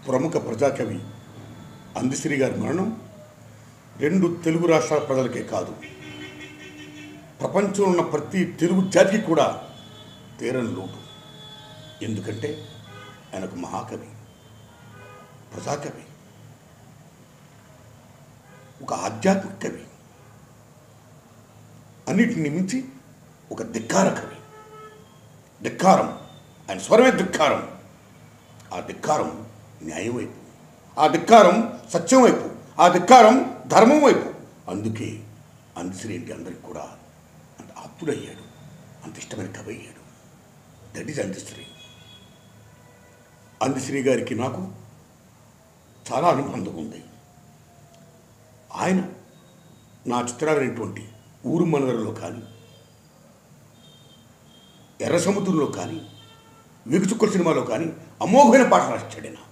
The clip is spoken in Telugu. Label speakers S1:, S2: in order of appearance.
S1: ప్రముఖ ప్రజాకవి అందశ్రీ గారి మరణం రెండు తెలుగు రాష్ట్రాల ప్రజలకే కాదు, ప్రపంచంలో ఉన్న ప్రతి తెలుగు జాతికి కూడా తీరని లోటు. ఎందుకంటే ఆయన ఒక మహాకవి, ప్రజాకవి, ఒక ఆధ్యాత్మిక కవి, అన్నిటిని మించి ఒక ధిక్కార కవి. ధిక్కారం, ఆయన స్వరమే ధిక్కారం. ఆ ధిక్కారం న్యాయం వైపు, ఆ ధిక్కారం సత్యం వైపు, ఆ ధిక్కారం ధర్మం వైపు. అందుకే అందశ్రీ అంటే అందరికి కూడా అంత ఆప్తుడయ్యాడు, అంత ఇష్టమైన కవి అయ్యాడు. That is Andasri. అందశ్రీ గారికి నాకు చాలా అనుబంధం ఉంది. ఆయన నా చిత్రాలైనటువంటి ఊరు మనవరలో కానీ, ఎర్ర సముద్రంలో కానీ, వీగుచుక్కల సినిమాలో కానీ అమోఘమైన పాటలు రాశాడు.